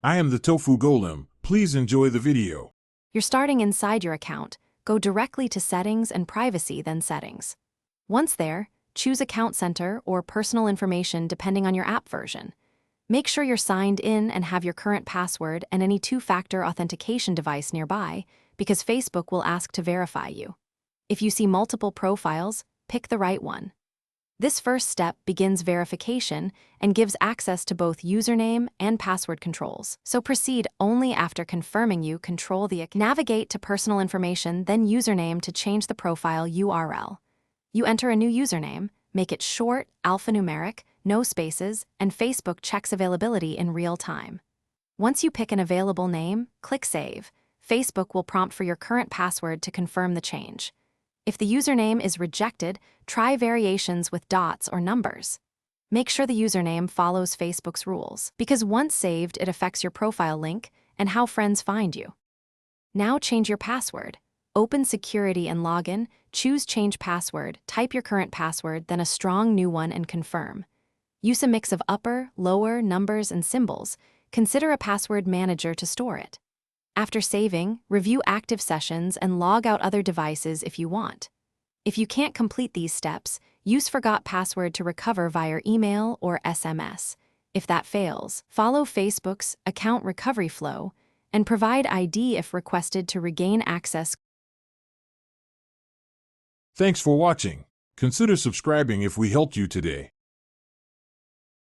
I am the Tofu Golem. Please enjoy the video. You're starting inside your account. Go directly to Settings and Privacy, then Settings. Once there, choose Account Center or Personal Information depending on your app version. Make sure you're signed in and have your current password and any two-factor authentication device nearby, because Facebook will ask to verify you. If you see multiple profiles, pick the right one. This first step begins verification and gives access to both username and password controls. So proceed only after confirming you control the account. Navigate to Personal Information, then Username to change the profile URL. You enter a new username, make it short, alphanumeric, no spaces, and Facebook checks availability in real time. Once you pick an available name, click Save. Facebook will prompt for your current password to confirm the change. If the username is rejected, try variations with dots or numbers. Make sure the username follows Facebook's rules, because once saved, it affects your profile link and how friends find you. Now change your password. Open Security and Login, choose Change Password, type your current password, then a strong new one and confirm. Use a mix of upper, lower, numbers, and symbols. Consider a password manager to store it. After saving, review active sessions and log out other devices if you want. If you can't complete these steps, use Forgot Password to recover via email or SMS. If that fails, follow Facebook's account recovery flow and provide ID if requested to regain access. Thanks for watching. Consider subscribing if we helped you today.